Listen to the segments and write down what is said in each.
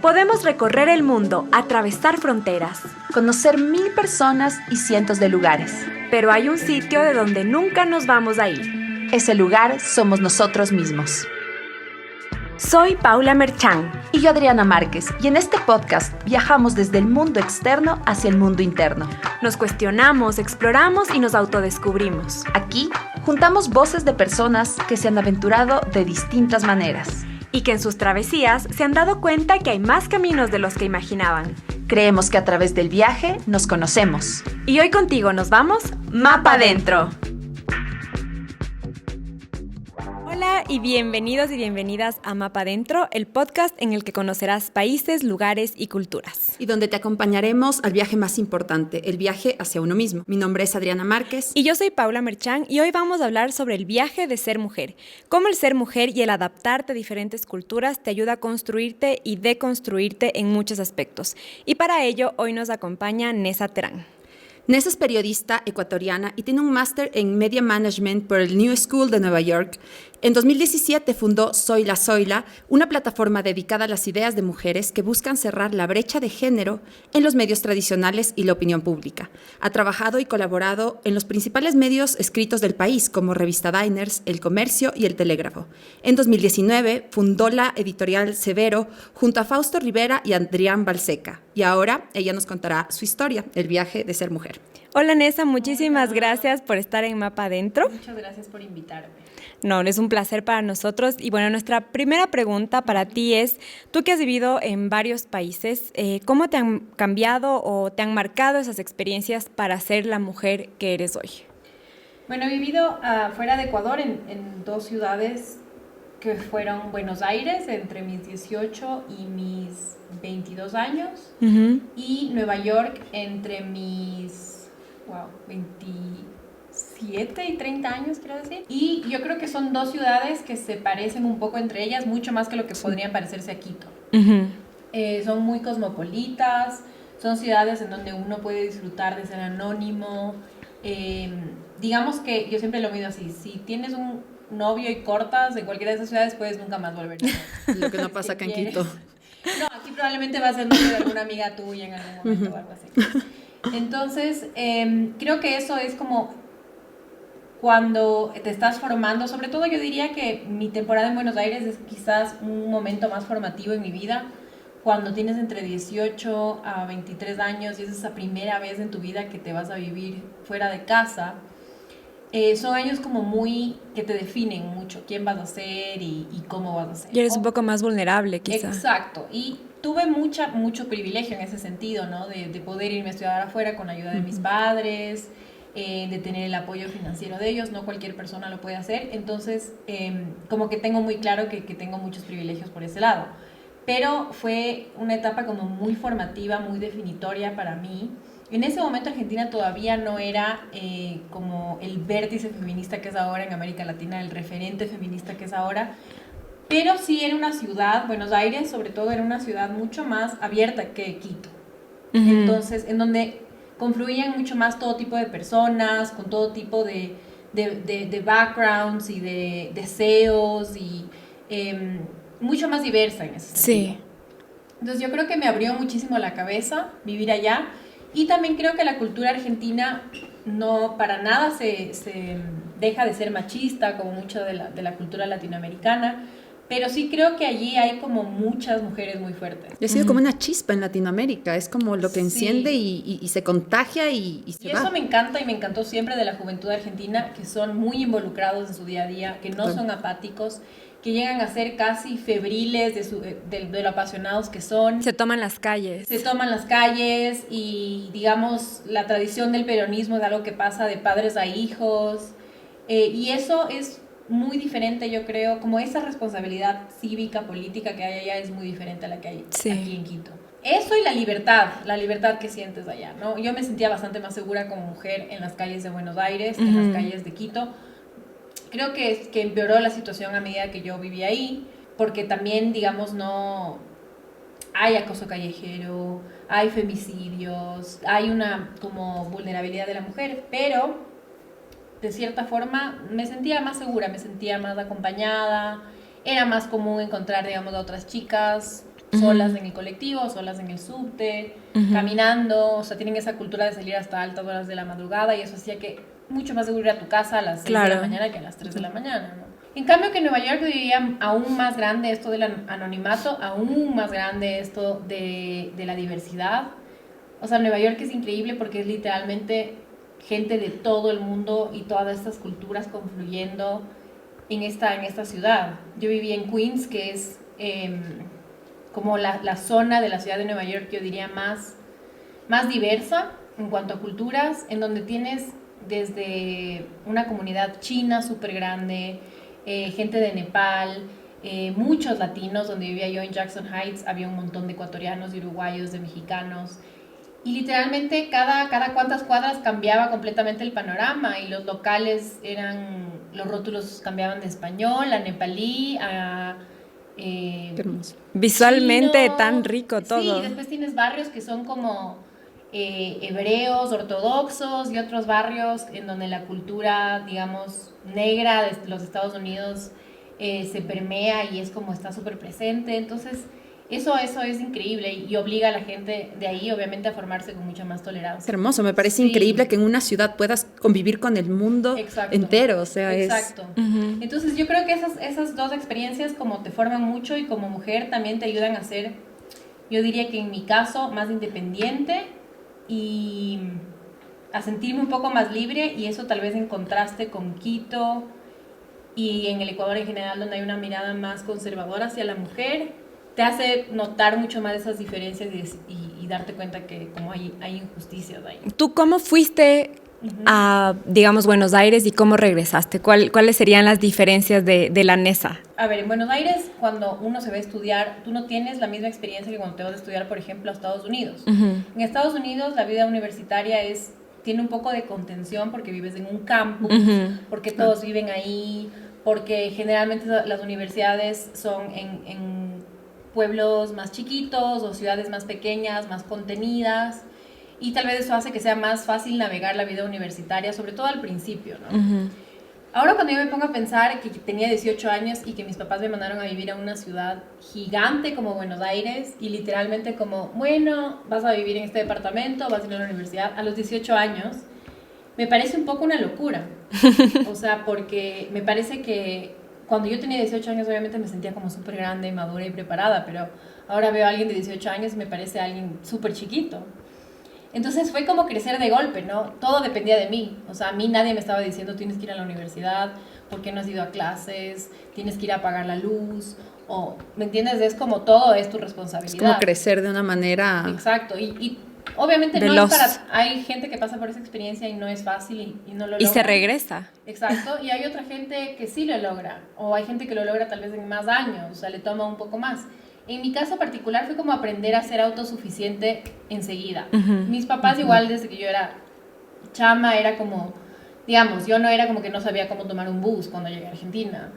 Podemos recorrer el mundo, atravesar fronteras, conocer 1000 personas y cientos de lugares. pero hay un sitio de donde nunca nos vamos a ir. Ese lugar somos nosotros mismos. Soy Paula Merchán. Y yo, Adriana Márquez, y en este podcast viajamos desde el mundo externo hacia el mundo interno. Nos cuestionamos, exploramos y nos autodescubrimos. Aquí juntamos voces de personas que se han aventurado de distintas maneras. Y que en sus travesías se han dado cuenta que hay más caminos de los que imaginaban. Creemos que a través del viaje nos conocemos. Y hoy contigo nos vamos Mapa Adentro. Hola y bienvenidos y bienvenidas a Mapa Adentro, el podcast en el que conocerás países, lugares y culturas. Y donde te acompañaremos al viaje más importante, el viaje hacia uno mismo. Mi nombre es Adriana Márquez. Y yo soy Paula Merchán y hoy vamos a hablar sobre el viaje de ser mujer. Cómo el ser mujer y el adaptarte a diferentes culturas te ayuda a construirte y deconstruirte en muchos aspectos. Y para ello hoy nos acompaña Nessa Terán. Nessa es periodista ecuatoriana y tiene un máster en Media Management por el New School de Nueva York. En 2017 fundó Zoila, una plataforma dedicada a las ideas de mujeres que buscan cerrar la brecha de género en los medios tradicionales y la opinión pública. Ha trabajado y colaborado en los principales medios escritos del país, como Revista Diners, El Comercio y El Telégrafo. En 2019 fundó la editorial Severo junto a Fausto Rivera y Adrián Balseca. Y ahora ella nos contará su historia, el viaje de ser mujer. Hola Nessa, muchísimas gracias por estar en Mapa Adentro. Muchas gracias por invitarme. No, es un placer para nosotros. Y bueno, nuestra primera pregunta para ti es, tú que has vivido en varios países, ¿cómo te han cambiado o te han marcado esas experiencias para ser la mujer que eres hoy? Bueno, he vivido fuera de Ecuador en dos ciudades que fueron Buenos Aires entre mis 18 y mis 22 años y Nueva York entre mis 27 y 30 años, quiero decir. Y yo creo que son dos ciudades que se parecen un poco entre ellas, mucho más que lo que podrían parecerse a Quito. Son muy cosmopolitas, son ciudades en donde uno puede disfrutar de ser anónimo. Digamos que yo siempre lo mido así, si tienes un novio y cortas en cualquiera de esas ciudades, puedes nunca más volver. Lo que no pasa acá en Quito. No, aquí probablemente va a ser novio de alguna amiga tuya en algún momento o algo así. Entonces, creo que eso es como cuando te estás formando, sobre todo yo diría que mi temporada en Buenos Aires es quizás un momento más formativo en mi vida, cuando tienes entre 18 a 23 años y es esa primera vez en tu vida que te vas a vivir fuera de casa. Son años como muy que te definen mucho quién vas a ser y cómo vas a ser. Y eres un poco más vulnerable, quizá. Exacto. Y tuve mucho privilegio en ese sentido, ¿no? De poder irme a estudiar afuera con la ayuda de mis padres, de tener el apoyo financiero de ellos. No cualquier persona lo puede hacer. Entonces, como que tengo muy claro que tengo muchos privilegios por ese lado. Pero fue una etapa como muy formativa, muy definitoria para mí. En ese momento Argentina todavía no era como el vértice feminista que es ahora en América Latina, el referente feminista que es ahora, pero sí era una ciudad, Buenos Aires sobre todo, era una ciudad mucho más abierta que Quito. Entonces, en donde confluían mucho más todo tipo de personas, con todo tipo de backgrounds y de deseos y mucho más diversa en ese sentido. Sí. Entonces yo creo que me abrió muchísimo la cabeza vivir allá. Y también creo que la cultura argentina no para nada se deja de ser machista como mucha de la cultura latinoamericana, pero sí creo que allí hay como muchas mujeres muy fuertes. Ha sido como una chispa en Latinoamérica, es como lo que enciende y se contagia y se va. Y eso me encanta y me encantó siempre de la juventud argentina, que son muy involucrados en su día a día, que no son apáticos, que llegan a ser casi febriles de lo apasionados que son. Se toman las calles. Se toman las calles y, digamos, la tradición del peronismo es algo que pasa de padres a hijos. Y eso es muy diferente, yo creo, como esa responsabilidad cívica, política que hay allá es muy diferente a la que hay aquí en Quito. Eso y la libertad que sientes allá, ¿no? Yo me sentía bastante más segura como mujer en las calles de Buenos Aires, en las calles de Quito. Creo que empeoró la situación a medida que yo vivía ahí, porque también, digamos, no hay acoso callejero, hay femicidios, hay una como vulnerabilidad de la mujer, pero de cierta forma me sentía más segura, me sentía más acompañada, era más común encontrar, digamos, a otras chicas solas en el colectivo, solas en el subte, caminando, o sea, tienen esa cultura de salir hasta altas horas de la madrugada y eso hacía que mucho más seguro ir a tu casa a las 6 de la mañana que a las 3 de la mañana, ¿no? En cambio que en Nueva York diría aún más grande esto del anonimato, aún más grande esto de la diversidad. O sea, Nueva York es increíble porque es literalmente gente de todo el mundo y todas estas culturas confluyendo en esta ciudad. Yo viví en Queens, que es como la zona de la ciudad de Nueva York, yo diría más diversa en cuanto a culturas, en donde tienes desde una comunidad china súper grande, gente de Nepal, muchos latinos. Donde vivía yo en Jackson Heights había un montón de ecuatorianos, de uruguayos, de mexicanos, y literalmente cada cuantas cuadras cambiaba completamente el panorama y los locales los rótulos cambiaban de español a nepalí a visualmente chino. Tan rico todo. Sí, después tienes barrios que son como hebreos, ortodoxos, y otros barrios en donde la cultura, digamos, negra de los Estados Unidos se permea y es como está súper presente. Entonces eso es increíble y obliga a la gente de ahí obviamente a formarse con mucha más tolerancia. Es hermoso, me parece increíble que en una ciudad puedas convivir con el mundo entero, o sea, Exacto. Entonces yo creo que esas dos experiencias como te forman mucho y como mujer también te ayudan a ser, yo diría que en mi caso, más independiente y a sentirme un poco más libre, y eso tal vez en contraste con Quito y en el Ecuador en general, donde hay una mirada más conservadora hacia la mujer, te hace notar mucho más esas diferencias y darte cuenta que como hay injusticias ahí. ¿Tú cómo fuiste a, digamos, Buenos Aires y cómo regresaste? ¿Cuáles serían las diferencias de la NESA? A ver, en Buenos Aires, cuando uno se va a estudiar, tú no tienes la misma experiencia que cuando te vas a estudiar, por ejemplo, a Estados Unidos. En Estados Unidos, la vida universitaria tiene un poco de contención porque vives en un campus, porque todos viven ahí, porque generalmente las universidades son en pueblos más chiquitos o ciudades más pequeñas, más contenidas, y tal vez eso hace que sea más fácil navegar la vida universitaria, sobre todo al principio, ¿no? Ahora cuando yo me pongo a pensar que tenía 18 años y que mis papás me mandaron a vivir a una ciudad gigante como Buenos Aires y literalmente como, bueno, vas a vivir en este departamento, vas a ir a la universidad a los 18 años, me parece un poco una locura. O sea, porque me parece que cuando yo tenía 18 años obviamente me sentía como súper grande, madura y preparada, pero ahora veo a alguien de 18 años y me parece alguien súper chiquito. Entonces fue como crecer de golpe, ¿no? Todo dependía de mí. O sea, a mí nadie me estaba diciendo tienes que ir a la universidad, ¿por qué no has ido a clases? Tienes que ir a pagar la luz, o, ¿me entiendes? Es como todo es tu responsabilidad. Es como crecer de una manera... Exacto, y obviamente no es para... Hay gente que pasa por esa experiencia y no es fácil y no lo logra. Y se regresa. Exacto, y hay otra gente que sí lo logra, o hay gente que lo logra tal vez en más años, o sea, le toma un poco más. En mi caso particular fue como aprender a ser autosuficiente enseguida. Mis papás igual desde que yo era chama era como, digamos, yo no era como que no sabía cómo tomar un bus cuando llegué a Argentina.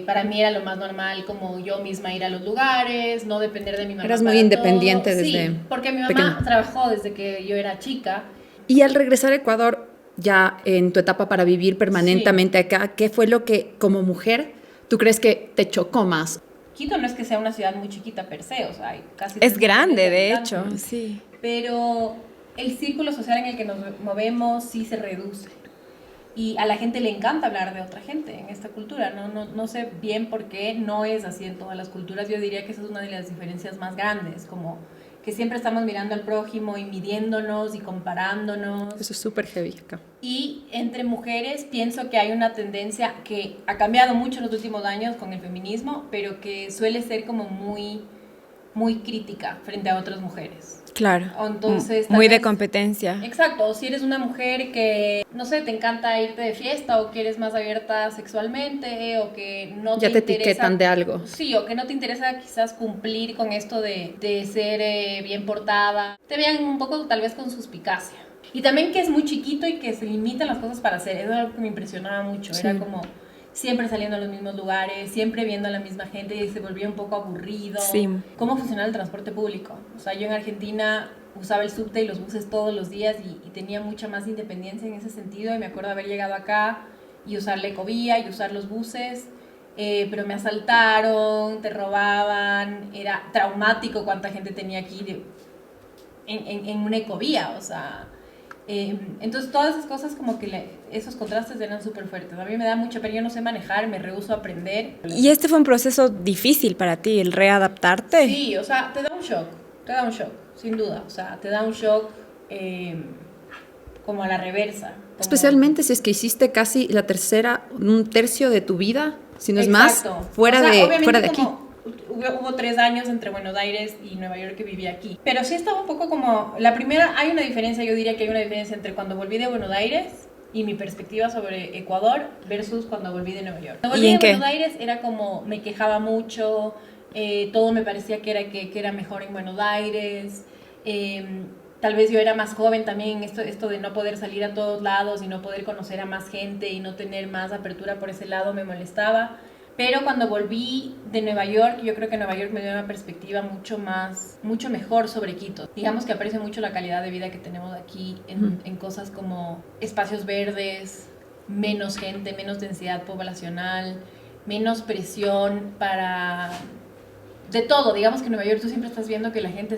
Para mí era lo más normal como yo misma ir a los lugares, no depender de mi mamá. Eras muy independiente todo. desde Sí, porque mi mamá trabajó desde que yo era chica. Y al regresar a Ecuador, ya en tu etapa para vivir permanentemente acá, ¿qué fue lo que como mujer tú crees que te chocó más? Quito no es que sea una ciudad muy chiquita per se, o sea, hay casi... Es grande, de hecho, sí. Pero el círculo social en el que nos movemos sí se reduce. Y a la gente le encanta hablar de otra gente en esta cultura. No sé bien por qué no es así en todas las culturas. Yo diría que esa es una de las diferencias más grandes, como que siempre estamos mirando al prójimo y midiéndonos y comparándonos. Eso es súper heavy acá. Y entre mujeres pienso que hay una tendencia que ha cambiado mucho en los últimos años con el feminismo, pero que suele ser como muy, muy crítica frente a otras mujeres. Claro. Entonces, muy de competencia. Exacto. O si eres una mujer que, no sé, te encanta irte de fiesta o que eres más abierta sexualmente o que no ya te etiquetan de algo. Sí, o que no te interesa quizás cumplir con esto de ser bien portada. Te vean un poco tal vez con suspicacia. Y también que es muy chiquito y que se limitan las cosas para hacer. Eso es algo que me impresionaba mucho. Sí. Era como siempre saliendo a los mismos lugares, siempre viendo a la misma gente y se volvía un poco aburrido. Sí. ¿Cómo funciona el transporte público? O sea, yo en Argentina usaba el subte y los buses todos los días y tenía mucha más independencia en ese sentido. Y me acuerdo haber llegado acá y usar la ecovía y usar los buses pero me asaltaron, te robaban, era traumático cuánta gente tenía aquí en una ecovía, o sea, entonces todas esas cosas como que esos contrastes eran súper fuertes. A mí me da mucha pena, yo no sé manejar, me rehúso a aprender. ¿Y este fue un proceso difícil para ti, el readaptarte? Sí, o sea, te da un shock, sin duda, o sea, te da un shock como a la reversa. Como... Especialmente si es que hiciste casi la tercera, un tercio de tu vida, si no es Exacto. más, fuera de aquí. Hubo 3 años entre Buenos Aires y Nueva York que viví aquí. Pero sí estaba un poco como... La primera, hay una diferencia, yo diría que hay una diferencia entre cuando volví de Buenos Aires y mi perspectiva sobre Ecuador versus cuando volví de Nueva York. Cuando volví de Buenos Aires era como, me quejaba mucho, todo me parecía que era mejor en Buenos Aires. Tal vez yo era más joven también, esto de no poder salir a todos lados y no poder conocer a más gente y no tener más apertura por ese lado me molestaba. Pero cuando volví de Nueva York, yo creo que Nueva York me dio una perspectiva mucho mejor sobre Quito. Digamos que aprecio mucho la calidad de vida que tenemos aquí en cosas como espacios verdes, menos gente, menos densidad poblacional, menos presión para... De todo, digamos que en Nueva York tú siempre estás viendo que la gente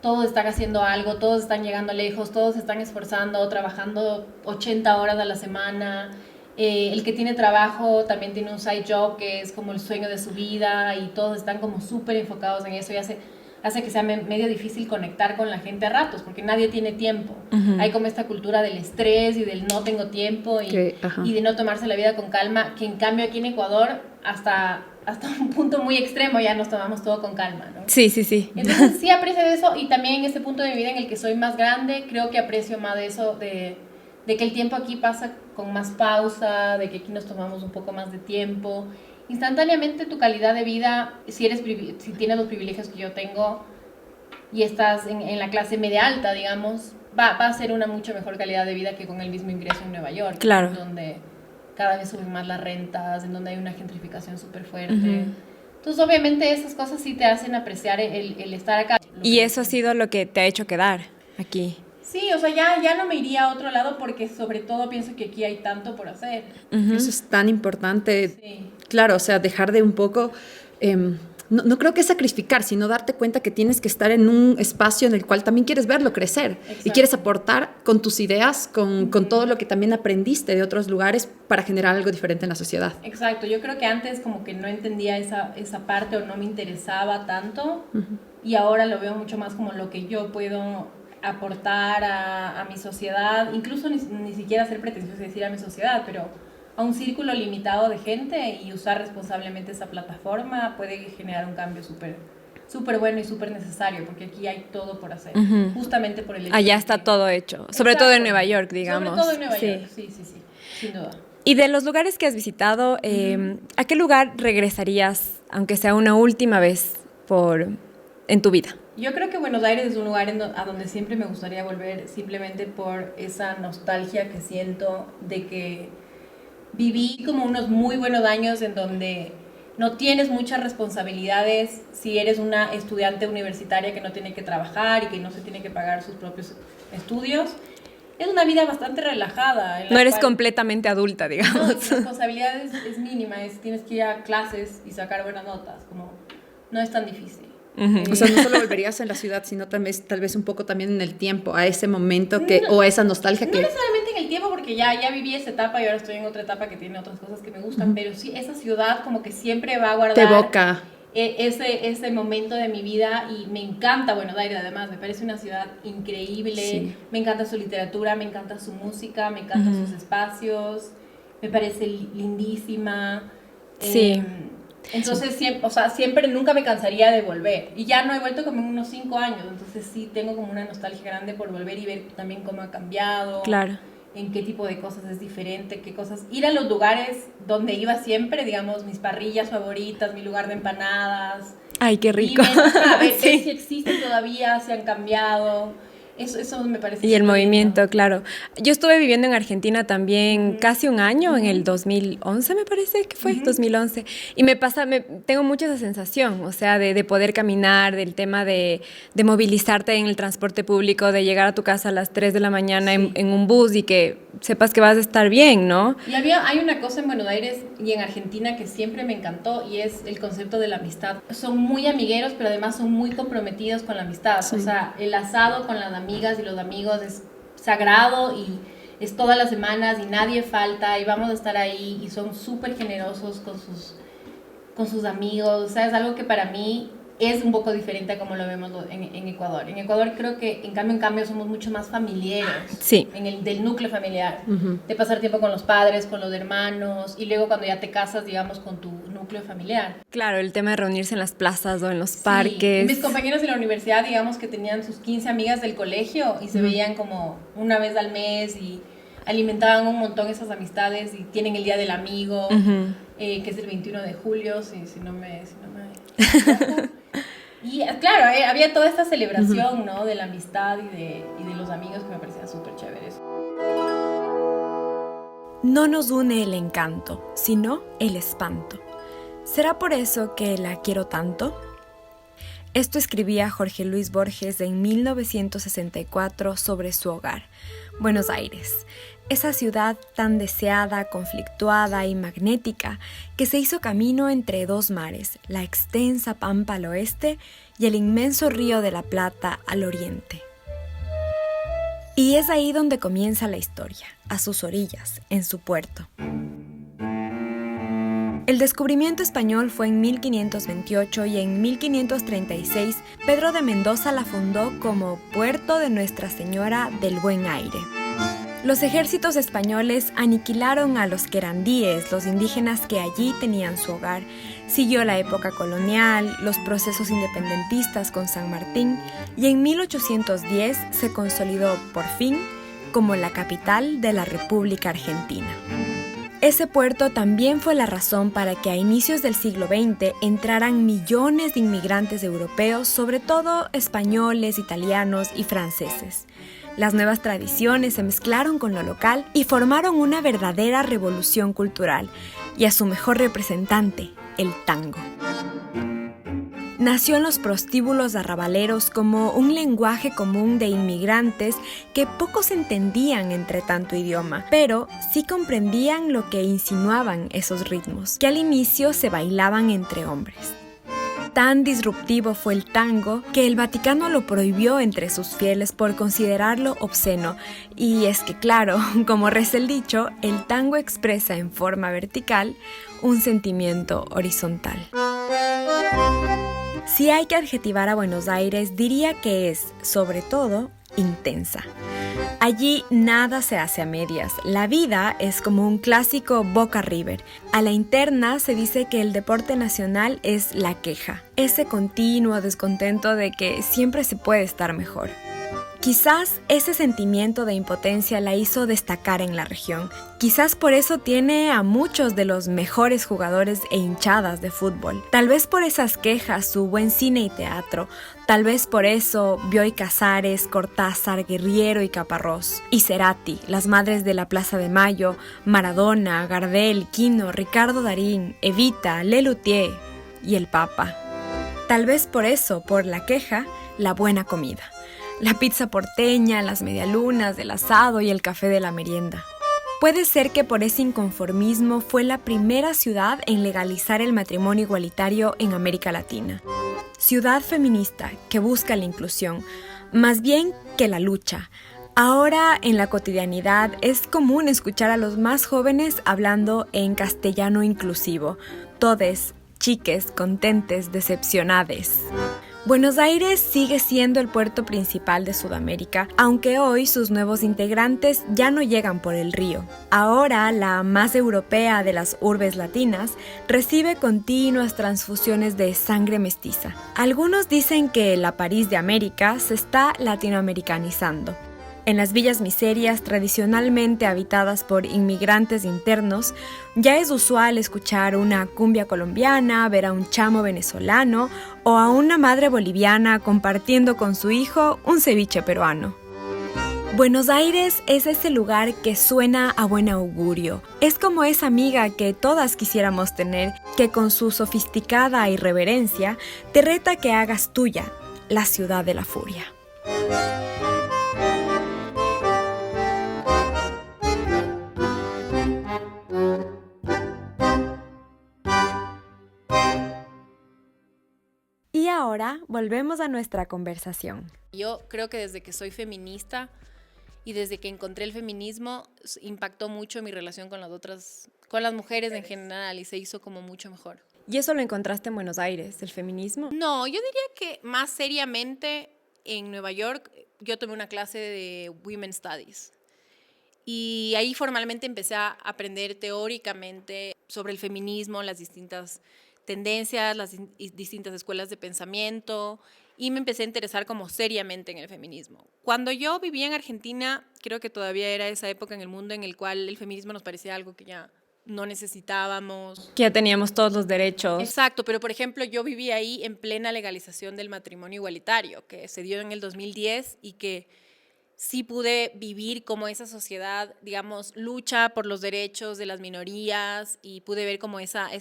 todos están haciendo algo, todos están llegando lejos, todos se están esforzando, trabajando 80 horas a la semana. El que tiene trabajo también tiene un side job que es como el sueño de su vida y todos están como súper enfocados en eso y hace que sea medio difícil conectar con la gente a ratos porque nadie tiene tiempo. Hay como esta cultura del estrés y del no tengo tiempo y de no tomarse la vida con calma, que en cambio aquí en Ecuador hasta un punto muy extremo ya nos tomamos todo con calma, ¿no? Sí, sí, sí. Entonces sí aprecio de eso y también en este punto de mi vida en el que soy más grande creo que aprecio más de eso de que el tiempo aquí pasa con más pausa, de que aquí nos tomamos un poco más de tiempo. Instantáneamente tu calidad de vida, si tienes los privilegios que yo tengo y estás en la clase media alta, digamos, va a ser una mucho mejor calidad de vida que con el mismo ingreso en Nueva York. Claro. Donde cada vez suben más las rentas, en donde hay una gentrificación súper fuerte. Entonces, obviamente, esas cosas sí te hacen apreciar el estar acá. Y eso ha sido lo que te ha hecho quedar aquí. Sí, o sea, ya no me iría a otro lado porque sobre todo pienso que aquí hay tanto por hacer. Eso es tan importante. Sí. Claro, o sea, dejar de un poco... no creo que sacrificar, sino darte cuenta que tienes que estar en un espacio en el cual también quieres verlo crecer. Exacto. Y quieres aportar con tus ideas, con todo lo que también aprendiste de otros lugares para generar algo diferente en la sociedad. Exacto, yo creo que antes como que no entendía esa parte o no me interesaba tanto y ahora lo veo mucho más como lo que yo puedo aportar a mi sociedad, incluso ni siquiera ser pretencioso y decir a mi sociedad, pero a un círculo limitado de gente y usar responsablemente esa plataforma puede generar un cambio súper bueno y súper necesario, porque aquí hay todo por hacer, justamente por el hecho. Allá está todo hecho, sobre todo en Nueva York, digamos. Sobre todo en Nueva York, sí, sin duda. Y de los lugares que has visitado, ¿a qué lugar regresarías, aunque sea una última vez en tu vida? Yo creo que Buenos Aires es un lugar a donde siempre me gustaría volver, simplemente por esa nostalgia que siento de que viví como unos muy buenos años en donde no tienes muchas responsabilidades si eres una estudiante universitaria que no tiene que trabajar y que no se tiene que pagar sus propios estudios. Es una vida bastante relajada. No eres completamente adulta, digamos. No, tu responsabilidad es mínima, tienes que ir a clases y sacar buenas notas, como no es tan difícil. O sea, no solo volverías en la ciudad, sino tal vez un poco también en el tiempo, a ese momento o a esa nostalgia no necesariamente en el tiempo, porque ya viví esa etapa y ahora estoy en otra etapa que tiene otras cosas que me gustan, pero sí, esa ciudad como que siempre va a guardar... Te evoca. Ese momento de mi vida y me encanta Buenos Aires, además, me parece una ciudad increíble, me encanta su literatura, me encanta su música, me encantan sus espacios, me parece lindísima. Sí. Entonces, siempre, nunca me cansaría de volver. Y ya no he vuelto como en unos 5 años, entonces sí tengo como una nostalgia grande por volver y ver también cómo ha cambiado. Claro. En qué tipo de cosas es diferente, qué cosas... Ir a los lugares donde iba siempre, digamos, mis parrillas favoritas, mi lugar de empanadas. Ay, qué rico. Y ver si existen todavía, si han cambiado. Eso me parece. Y el movimiento, lindo. claro. Yo estuve viviendo en Argentina también casi un año, en el 2011 me parece que fue, 2011. Y tengo mucha esa sensación, o sea, de poder caminar, del tema de movilizarte en el transporte público, de llegar a tu casa a las 3 de la mañana en un bus y que sepas que vas a estar bien, ¿no? Y hay una cosa en Buenos Aires y en Argentina que siempre me encantó y es el concepto de la amistad. Son muy amigueros, pero además son muy comprometidos con la amistad. Sí. O sea, el asado con las amigas y los amigos es sagrado y es todas las semanas y nadie falta y vamos a estar ahí y son súper generosos con sus amigos. O sea, es algo que para mí es un poco diferente a como lo vemos en Ecuador. En Ecuador creo que en cambio somos mucho más familiares. Sí. Del núcleo familiar. De pasar tiempo con los padres, con los hermanos y luego cuando ya te casas, digamos, con tu núcleo familiar. Claro, el tema de reunirse en las plazas o en los parques. Mis compañeros de la universidad, digamos, que tenían sus 15 amigas del colegio y se veían como una vez al mes y alimentaban un montón esas amistades y tienen el Día del Amigo, que es el 21 de julio, si no me Y claro, había toda esta celebración, ¿no? De la amistad y de los amigos que me parecía súper chévere eso. No nos une el encanto, sino el espanto. ¿Será por eso que la quiero tanto? Esto escribía Jorge Luis Borges en 1964 sobre su hogar, Buenos Aires. Esa ciudad tan deseada, conflictuada y magnética que se hizo camino entre dos mares, la extensa Pampa al oeste y el inmenso Río de la Plata al oriente. Y es ahí donde comienza la historia, a sus orillas, en su puerto. El descubrimiento español fue en 1528 y en 1536 Pedro de Mendoza la fundó como Puerto de Nuestra Señora del Buen Aire. Los ejércitos españoles aniquilaron a los querandíes, los indígenas que allí tenían su hogar. Siguió la época colonial, los procesos independentistas con San Martín y en 1810 se consolidó por fin como la capital de la República Argentina. Ese puerto también fue la razón para que a inicios del siglo XX entraran millones de inmigrantes europeos, sobre todo españoles, italianos y franceses. Las nuevas tradiciones se mezclaron con lo local y formaron una verdadera revolución cultural, y a su mejor representante, el tango. Nació en los prostíbulos arrabaleros como un lenguaje común de inmigrantes que pocos entendían entre tanto idioma, pero sí comprendían lo que insinuaban esos ritmos, que al inicio se bailaban entre hombres. Tan disruptivo fue el tango que el Vaticano lo prohibió entre sus fieles por considerarlo obsceno. Y es que, claro, como reza el dicho, el tango expresa en forma vertical un sentimiento horizontal. Si hay que adjetivar a Buenos Aires, diría que es, sobre todo, intensa. Allí nada se hace a medias. La vida es como un clásico Boca River. A la interna se dice que el deporte nacional es la queja, ese continuo descontento de que siempre se puede estar mejor. Quizás ese sentimiento de impotencia la hizo destacar en la región. Quizás por eso tiene a muchos de los mejores jugadores e hinchadas de fútbol. Tal vez por esas quejas, su buen cine y teatro. Tal vez por eso Bioy Casares, Cortázar, Guerriero y Caparrós. Y Cerati, las madres de la Plaza de Mayo, Maradona, Gardel, Quino, Ricardo Darín, Evita, Lelutier y el Papa. Tal vez por eso, por la queja, la buena comida. La pizza porteña, las medialunas, el asado y el café de la merienda. Puede ser que por ese inconformismo fue la primera ciudad en legalizar el matrimonio igualitario en América Latina. Ciudad feminista que busca la inclusión, más bien que la lucha. Ahora en la cotidianidad es común escuchar a los más jóvenes hablando en castellano inclusivo. Todes, chiques, contentes, decepcionades. Buenos Aires sigue siendo el puerto principal de Sudamérica, aunque hoy sus nuevos integrantes ya no llegan por el río. Ahora, la más europea de las urbes latinas recibe continuas transfusiones de sangre mestiza. Algunos dicen que la París de América se está latinoamericanizando. En las villas miserias tradicionalmente habitadas por inmigrantes internos, ya es usual escuchar una cumbia colombiana, ver a un chamo venezolano o a una madre boliviana compartiendo con su hijo un ceviche peruano. Buenos Aires es ese lugar que suena a buen augurio. Es como esa amiga que todas quisiéramos tener, que con su sofisticada irreverencia te reta que hagas tuya la ciudad de la furia. Y ahora volvemos a nuestra conversación. Yo creo que desde que soy feminista y desde que encontré el feminismo, impactó mucho mi relación con las mujeres en general, y se hizo como mucho mejor. ¿Y eso lo encontraste en Buenos Aires, el feminismo? No, yo diría que más seriamente en Nueva York yo tomé una clase de Women's Studies. Y ahí formalmente empecé a aprender teóricamente sobre el feminismo, las distintas tendencias, las distintas escuelas de pensamiento, y me empecé a interesar como seriamente en el feminismo. Cuando yo vivía en Argentina, creo que todavía era esa época en el mundo en el cual el feminismo nos parecía algo que ya no necesitábamos. Que ya teníamos todos los derechos. Exacto, pero por ejemplo yo viví ahí en plena legalización del matrimonio igualitario, que se dio en el 2010 y que sí pude vivir como esa sociedad, digamos, lucha por los derechos de las minorías, y pude ver como esa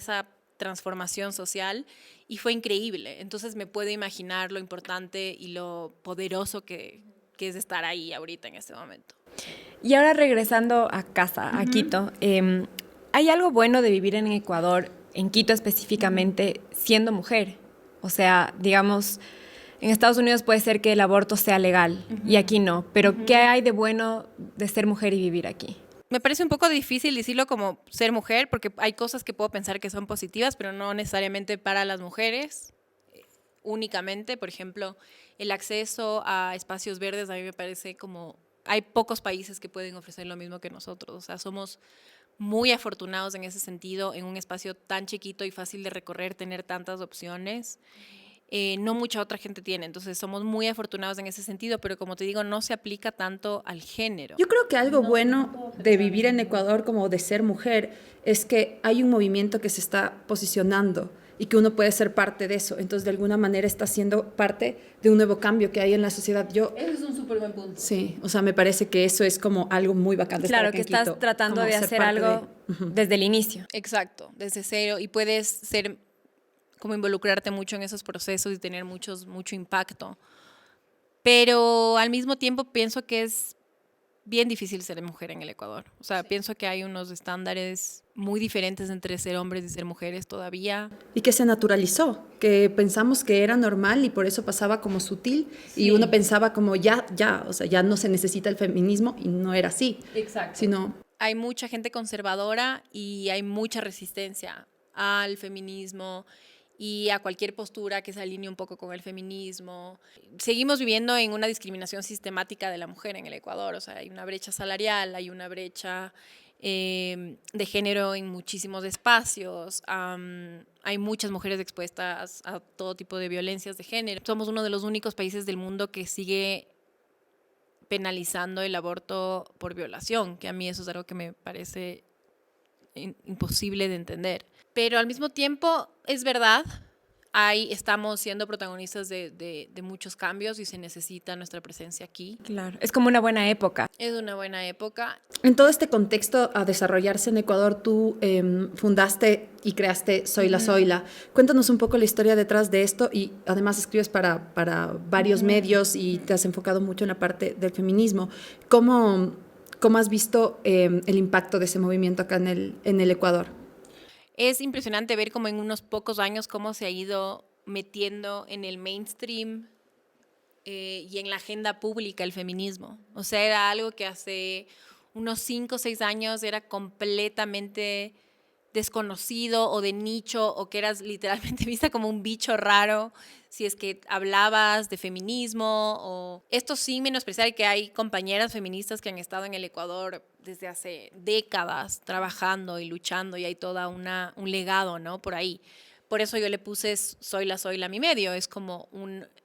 transformación social, y fue increíble. Entonces me puedo imaginar lo importante y lo poderoso que es estar ahí ahorita en este momento. Y ahora regresando a casa, a Quito, ¿hay algo bueno de vivir en Ecuador, en Quito específicamente, siendo mujer? O sea, digamos, en Estados Unidos puede ser que el aborto sea legal y aquí no, pero ¿qué hay de bueno de ser mujer y vivir aquí? Me parece un poco difícil decirlo como ser mujer, porque hay cosas que puedo pensar que son positivas, pero no necesariamente para las mujeres únicamente. Por ejemplo, el acceso a espacios verdes a mí me parece como... Hay pocos países que pueden ofrecer lo mismo que nosotros. O sea, somos muy afortunados en ese sentido, en un espacio tan chiquito y fácil de recorrer, tener tantas opciones. No mucha otra gente tiene, entonces somos muy afortunados en ese sentido, pero como te digo, no se aplica tanto al género. Yo creo que algo bueno de vivir en Ecuador como de ser mujer es que hay un movimiento que se está posicionando y que uno puede ser parte de eso. Entonces, de alguna manera está siendo parte de un nuevo cambio que hay en la sociedad. Eso es un súper buen punto. Sí, o sea, me parece que eso es como algo muy bacán de estar Claro, aquí que en Quito, estás tratando como de ser hacer parte algo desde el inicio. Exacto, desde cero, y puedes ser como involucrarte mucho en esos procesos y tener mucho impacto. Pero al mismo tiempo pienso que es bien difícil ser mujer en el Ecuador. O sea, pienso que hay unos estándares muy diferentes entre ser hombres y ser mujeres todavía. Y que se naturalizó, que pensamos que era normal y por eso pasaba como sutil, y uno pensaba como ya, o sea, ya no se necesita el feminismo, y no era así. Exacto. Sino hay mucha gente conservadora y hay mucha resistencia al feminismo y a cualquier postura que se alinee un poco con el feminismo. Seguimos viviendo en una discriminación sistemática de la mujer en el Ecuador. O sea, hay una brecha salarial, hay una brecha de género en muchísimos espacios. Hay muchas mujeres expuestas a todo tipo de violencias de género. Somos uno de los únicos países del mundo que sigue penalizando el aborto por violación, que a mí eso es algo que me parece imposible de entender. Pero al mismo tiempo, es verdad, ahí estamos siendo protagonistas de muchos cambios y se necesita nuestra presencia aquí. Claro, es como una buena época. Es una buena época. en todo este contexto a desarrollarse en Ecuador, tú fundaste y creaste Soy la Zoila. Cuéntanos un poco la historia detrás de esto, y además escribes para varios medios y te has enfocado mucho en la parte del feminismo. ¿Cómo has visto el impacto de ese movimiento acá en el Ecuador? Es impresionante ver cómo en unos pocos años cómo se ha ido metiendo en el mainstream y en la agenda pública el feminismo. O sea, era algo que hace unos 5 o 6 años era completamente desconocido o de nicho, o que eras literalmente vista como un bicho raro si es que hablabas de feminismo. O esto sin menospreciar que hay compañeras feministas que han estado en el Ecuador desde hace décadas trabajando y luchando, y hay toda un legado, ¿no? Por ahí. Por eso yo le puse Zoila a mi medio. Es como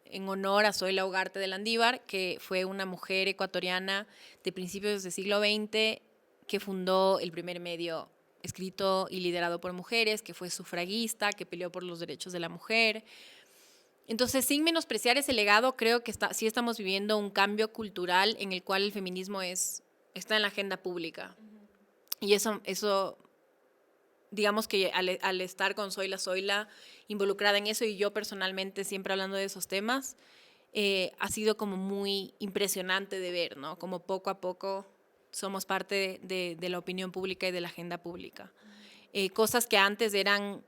en honor a Zoila Ugarte de Landívar, que fue una mujer ecuatoriana de principios del siglo XX que fundó el primer medio escrito y liderado por mujeres, que fue sufragista, que peleó por los derechos de la mujer. Entonces, sin menospreciar ese legado, creo que sí estamos viviendo un cambio cultural en el cual el feminismo está en la agenda pública. Y eso digamos que al estar con Zoila involucrada en eso, y yo personalmente siempre hablando de esos temas, ha sido como muy impresionante de ver, ¿no? Como poco a poco somos parte de la opinión pública y de la agenda pública. Cosas que antes eran,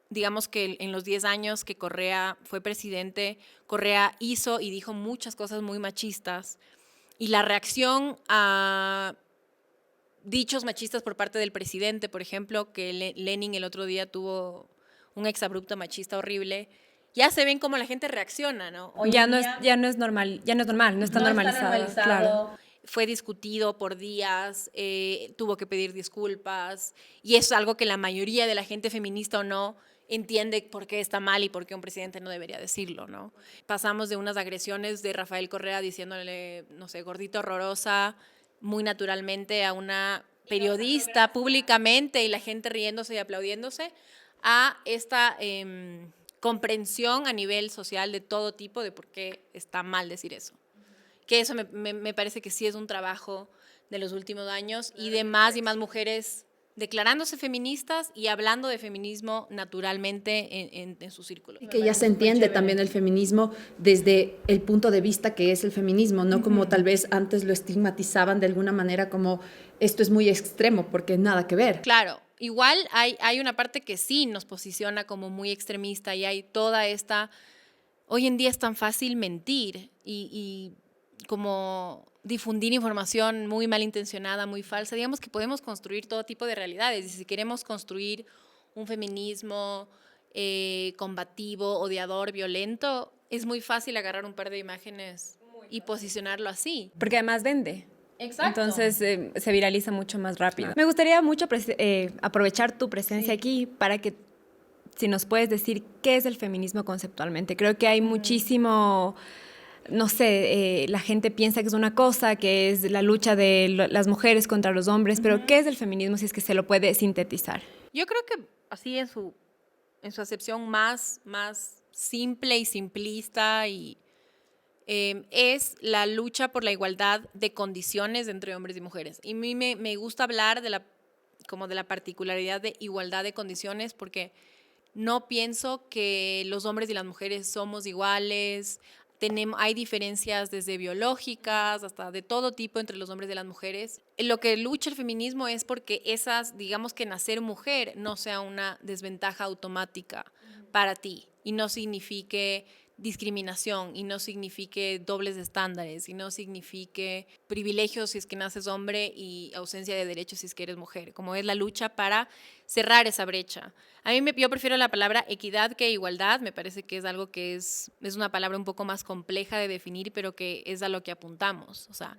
digamos que en los 10 años que Correa fue presidente, Correa hizo y dijo muchas cosas muy machistas, y la reacción a dichos machistas por parte del presidente, por ejemplo, que Lenin el otro día tuvo un exabrupto machista horrible, ya se ven cómo la gente reacciona, ¿no? Ya no es normal, no está normalizado. Claro. Fue discutido por días, tuvo que pedir disculpas, y es algo que la mayoría de la gente, feminista o no, entiende por qué está mal y por qué un presidente no debería decirlo, ¿no? Pasamos de unas agresiones de Rafael Correa diciéndole, no sé, gordita horrorosa, muy naturalmente, a una periodista públicamente, y la gente riéndose y aplaudiéndose, a esta comprensión a nivel social de todo tipo de por qué está mal decir eso. Que eso me parece que sí es un trabajo de los últimos años, y de más y más mujeres declarándose feministas y hablando de feminismo naturalmente en su círculo. Y que ya se entiende también el feminismo desde el punto de vista que es el feminismo, no como tal vez antes lo estigmatizaban de alguna manera como esto es muy extremo, porque nada que ver. Claro, igual hay una parte que sí nos posiciona como muy extremista, y hay toda esta... Hoy en día es tan fácil mentir y como difundir información muy malintencionada, muy falsa. Digamos que podemos construir todo tipo de realidades, y si queremos construir un feminismo combativo, odiador, violento, es muy fácil agarrar un par de imágenes y posicionarlo así. Porque además vende. Exacto. Entonces se viraliza mucho más rápido. Me gustaría mucho aprovechar tu presencia aquí para que, si nos puedes decir qué es el feminismo conceptualmente. Creo que hay muchísimo... No sé, la gente piensa que es una cosa, que es la lucha de las mujeres contra los hombres, pero ¿qué es el feminismo, si es que se lo puede sintetizar? Yo creo que así en su acepción más simple y simplista, y es la lucha por la igualdad de condiciones entre hombres y mujeres. Y a mí me gusta hablar de la particularidad de igualdad de condiciones, porque no pienso que los hombres y las mujeres somos iguales. Hay diferencias desde biológicas hasta de todo tipo entre los hombres y las mujeres. Lo que lucha el feminismo es porque digamos que nacer mujer no sea una desventaja automática para ti, y no signifique discriminación, y no signifique dobles estándares, y no signifique privilegios si es que naces hombre y ausencia de derechos si es que eres mujer, como es la lucha para cerrar esa brecha. Yo prefiero la palabra equidad que igualdad. Me parece que es algo que es una palabra un poco más compleja de definir, pero que es a lo que apuntamos. O sea,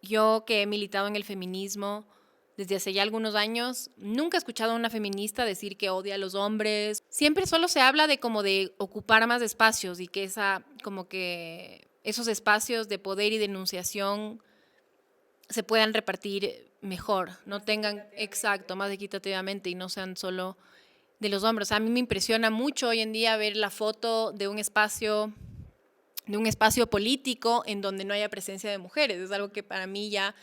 yo que he militado en el feminismo desde hace ya algunos años, nunca he escuchado a una feminista decir que odia a los hombres. Siempre solo se habla de como de ocupar más espacios, y que como que esos espacios de poder y de enunciación se puedan repartir mejor, no tengan, exacto, más equitativamente, y no sean solo de los hombres. A mí me impresiona mucho hoy en día ver la foto de un espacio político en donde no haya presencia de mujeres. Es algo que para mí ya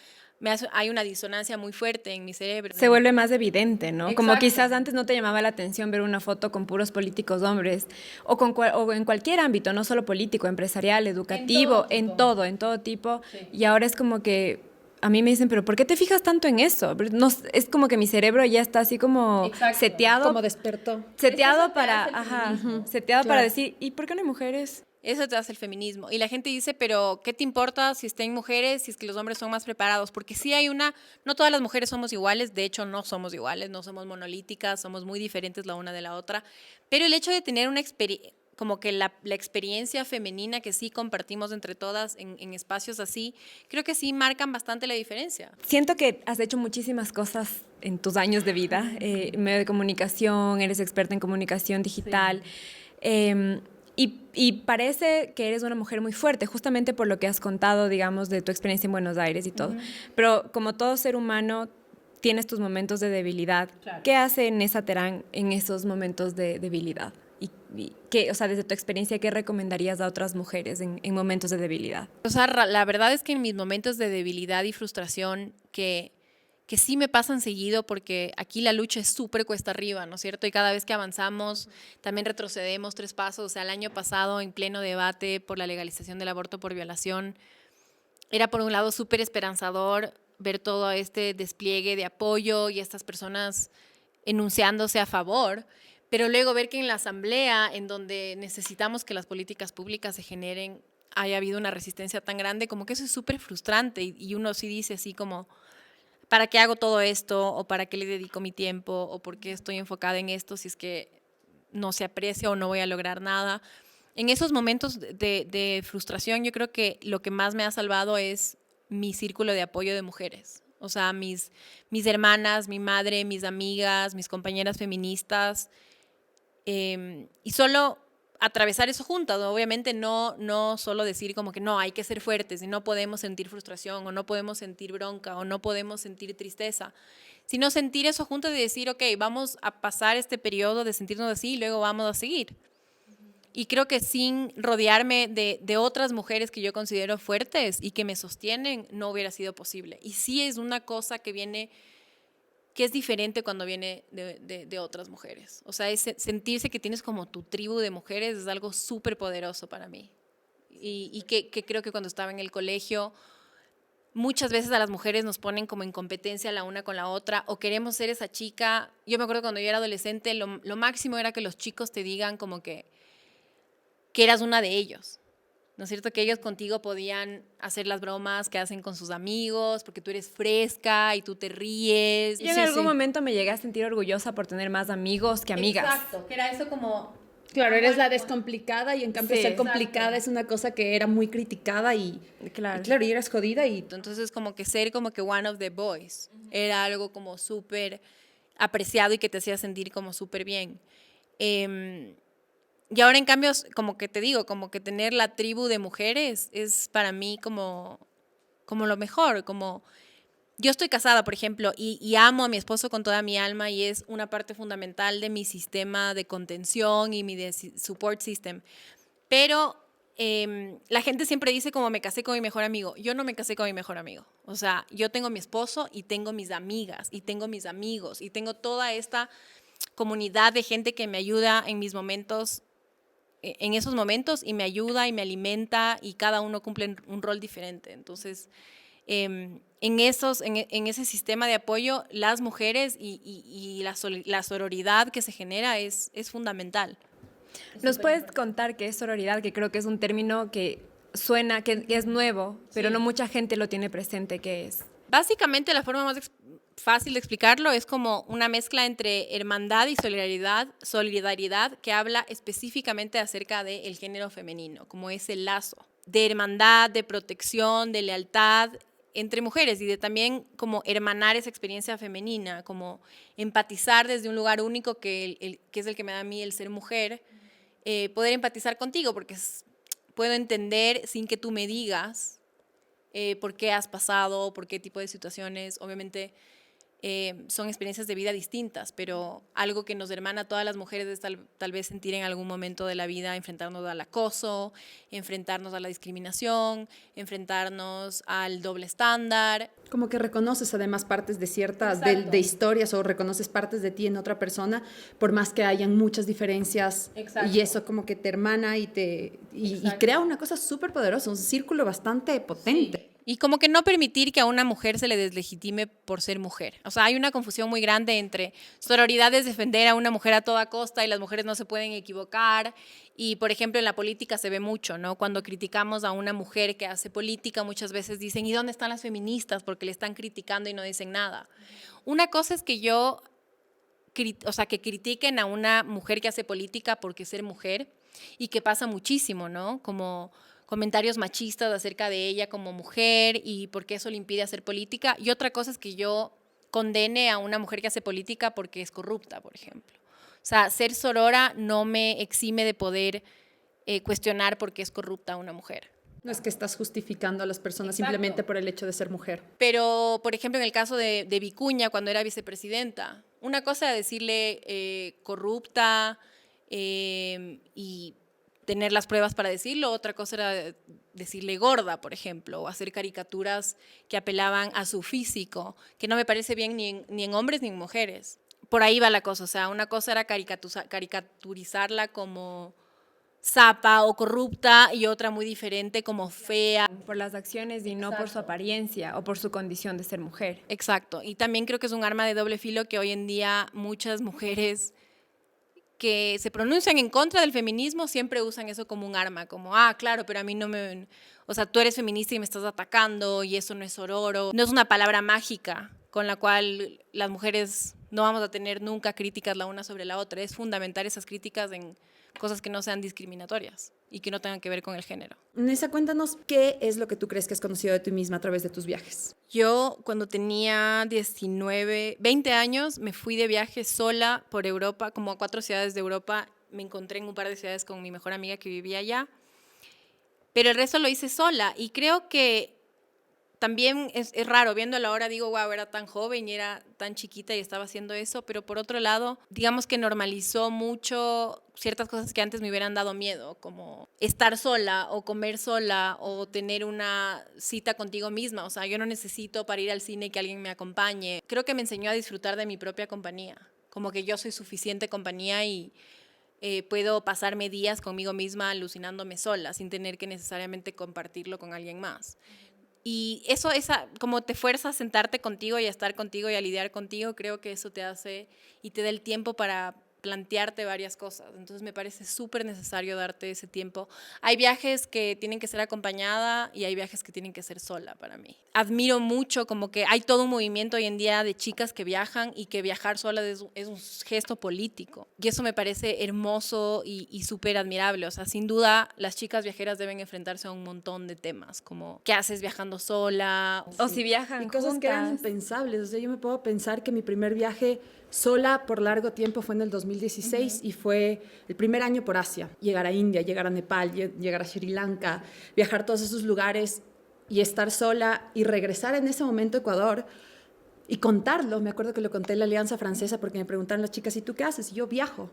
hay una disonancia muy fuerte en mi cerebro. Se vuelve más evidente, ¿no? Exacto. Como quizás antes no te llamaba la atención ver una foto con puros políticos hombres, o en cualquier ámbito, no solo político, empresarial, educativo, en todo tipo. Sí. Y ahora es como que a mí me dicen, pero ¿por qué te fijas tanto en eso? No, es como que mi cerebro ya está así como Exacto. seteado. Como despertó. Seteado Eso te para, hace el feminismo. seteado Claro. para decir, ¿y por qué no hay mujeres? Eso te hace el feminismo. Y la gente dice, pero ¿qué te importa si estén mujeres, si es que los hombres son más preparados? Porque sí no todas las mujeres somos iguales, de hecho no somos iguales, no somos monolíticas, somos muy diferentes la una de la otra, pero el hecho de tener una experiencia, como que la experiencia femenina que sí compartimos entre todas en espacios así, creo que sí marcan bastante la diferencia. Siento que has hecho muchísimas cosas en tus años de vida, medio de comunicación, eres experta en comunicación digital, y parece que eres una mujer muy fuerte, justamente por lo que has contado, digamos, de tu experiencia en Buenos Aires y todo. Pero como todo ser humano, tienes tus momentos de debilidad. Claro. ¿Qué hace Nessa Terán en esos momentos de debilidad o sea, desde tu experiencia, ¿qué recomendarías a otras mujeres en momentos de debilidad? O sea, la verdad es que en mis momentos de debilidad y frustración, que sí me pasan seguido, porque aquí la lucha es súper cuesta arriba, ¿no es cierto? Y cada vez que avanzamos, también retrocedemos 3 pasos. O sea, el año pasado, en pleno debate por la legalización del aborto por violación, era por un lado súper esperanzador ver todo este despliegue de apoyo y estas personas enunciándose a favor, pero luego ver que en la asamblea, en donde necesitamos que las políticas públicas se generen, haya habido una resistencia tan grande, como que eso es súper frustrante, y uno sí dice así como, ¿para qué hago todo esto? ¿O para qué le dedico mi tiempo? ¿O por qué estoy enfocada en esto si es que no se aprecia o no voy a lograr nada? En esos momentos de frustración, yo creo que lo que más me ha salvado es mi círculo de apoyo de mujeres. O sea, mis hermanas, mi madre, mis amigas, mis compañeras feministas. Y solo atravesar eso juntas, ¿no? Obviamente no solo decir como que no, hay que ser fuertes y no podemos sentir frustración o no podemos sentir bronca o no podemos sentir tristeza, sino sentir eso juntas y decir, ok, vamos a pasar este periodo de sentirnos así y luego vamos a seguir. Y creo que sin rodearme de otras mujeres que yo considero fuertes y que me sostienen, no hubiera sido posible. Y sí es una cosa que es diferente cuando viene de otras mujeres. O sea, sentirse que tienes como tu tribu de mujeres es algo súper poderoso para mí. Y que creo que cuando estaba en el colegio, muchas veces a las mujeres nos ponen como en competencia la una con la otra, o queremos ser esa chica. Yo me acuerdo cuando yo era adolescente, lo máximo era que los chicos te digan como que eras una de ellos, ¿no es cierto? Que ellos contigo podían hacer las bromas que hacen con sus amigos, porque tú eres fresca y tú te ríes. Yo en algún momento me llegué a sentir orgullosa por tener más amigos que amigas. Exacto, que era eso como... Claro, eres la descomplicada y en cambio Sí, ser complicada es una cosa que era muy criticada y claro, y eras jodida y... Entonces como que ser como que one of the boys era algo como súper apreciado y que te hacía sentir como súper bien. Y ahora en cambio, como que te digo, como que tener la tribu de mujeres es para mí como lo mejor, como... Yo estoy casada, por ejemplo, y amo a mi esposo con toda mi alma y es una parte fundamental de mi sistema de contención y mi support system. Pero la gente siempre dice como me casé con mi mejor amigo. Yo no me casé con mi mejor amigo. O sea, yo tengo mi esposo y tengo mis amigas y tengo mis amigos y tengo toda esta comunidad de gente que me ayuda en mis momentos, en esos momentos, y me ayuda y me alimenta y cada uno cumple un rol diferente. Entonces, en ese sistema de apoyo, las mujeres y la sororidad que se genera es fundamental. ¿Nos puedes contar qué es sororidad? Que creo que es un término que suena, que es nuevo, pero no mucha gente lo tiene presente, ¿qué es? Básicamente, la forma más fácil de explicarlo es como una mezcla entre hermandad y solidaridad que habla específicamente acerca del género femenino, como ese lazo de hermandad, de protección, de lealtad entre mujeres y de también como hermanar esa experiencia femenina, como empatizar desde un lugar único que es el que me da a mí el ser mujer, poder empatizar contigo porque puedo entender sin que tú me digas por qué has pasado, por qué tipo de situaciones. Obviamente son experiencias de vida distintas, pero algo que nos hermana a todas las mujeres es tal vez sentir en algún momento de la vida enfrentarnos al acoso, enfrentarnos a la discriminación, enfrentarnos al doble estándar. Como que reconoces además partes de ciertas de historias o reconoces partes de ti en otra persona, por más que hayan muchas diferencias. Exacto. Y eso como que te hermana y crea una cosa súper poderosa, un círculo bastante potente. Sí. Y como que no permitir que a una mujer se le deslegitime por ser mujer. O sea, hay una confusión muy grande entre sororidad es defender a una mujer a toda costa y las mujeres no se pueden equivocar. Y, por ejemplo, en la política se ve mucho, ¿no? Cuando criticamos a una mujer que hace política, muchas veces dicen, ¿y dónde están las feministas? Porque le están criticando y no dicen nada. Una cosa es que que critiquen a una mujer que hace política porque ser mujer, y que pasa muchísimo, ¿no? Como comentarios machistas acerca de ella como mujer y por qué eso le impide hacer política. Y otra cosa es que yo condene a una mujer que hace política porque es corrupta, por ejemplo. O sea, ser sorora no me exime de poder cuestionar por qué es corrupta una mujer. No es que estás justificando a las personas Exacto. simplemente por el hecho de ser mujer. Pero, por ejemplo, en el caso de Vicuña, cuando era vicepresidenta, una cosa era decirle corrupta, y tener las pruebas para decirlo. Otra cosa era decirle gorda, por ejemplo, o hacer caricaturas que apelaban a su físico, que no me parece bien ni en hombres ni en mujeres. Por ahí va la cosa, o sea, una cosa era caricaturizarla como zapa o corrupta y otra muy diferente como fea. Por las acciones y no por su apariencia o por su condición de ser mujer. Exacto, y también creo que es un arma de doble filo que hoy en día muchas mujeres que se pronuncian en contra del feminismo siempre usan eso como un arma, como, claro, pero a mí no me... O sea, tú eres feminista y me estás atacando y eso no es sororo. No es una palabra mágica con la cual las mujeres no vamos a tener nunca críticas la una sobre la otra. Es fundamental esas críticas en cosas que no sean discriminatorias y que no tengan que ver con el género. Nessa, cuéntanos qué es lo que tú crees que has conocido de ti misma a través de tus viajes. Yo cuando tenía 20 años me fui de viaje sola por Europa, como a 4 ciudades de Europa. Me encontré en un par de ciudades con mi mejor amiga que vivía allá, pero el resto lo hice sola y creo que también es raro, viéndolo ahora digo, wow, era tan joven y era tan chiquita y estaba haciendo eso, pero por otro lado, digamos que normalizó mucho ciertas cosas que antes me hubieran dado miedo, como estar sola o comer sola o tener una cita contigo misma. O sea, yo no necesito para ir al cine que alguien me acompañe. Creo que me enseñó a disfrutar de mi propia compañía, como que yo soy suficiente compañía y puedo pasarme días conmigo misma alucinándome sola sin tener que necesariamente compartirlo con alguien más. Y eso, como te fuerza a sentarte contigo y a estar contigo y a lidiar contigo, creo que eso te hace y te da el tiempo para plantearte varias cosas. Entonces me parece súper necesario darte ese tiempo. Hay viajes que tienen que ser acompañada y hay viajes que tienen que ser sola para mí. Admiro mucho como que hay todo un movimiento hoy en día de chicas que viajan y que viajar sola es un gesto político. Y eso me parece hermoso y súper admirable. O sea, sin duda las chicas viajeras deben enfrentarse a un montón de temas, como ¿qué haces viajando sola? O si viajan Y cosas que eran juntas. impensables. O sea, yo me puedo pensar que mi primer viaje sola por largo tiempo fue en el 2016 y fue el primer año por Asia. Llegar a India, llegar a Nepal, llegar a Sri Lanka, viajar a todos esos lugares y estar sola y regresar en ese momento a Ecuador y contarlo. Me acuerdo que lo conté en la Alianza Francesa porque me preguntaron las chicas, ¿y tú qué haces? Y yo viajo.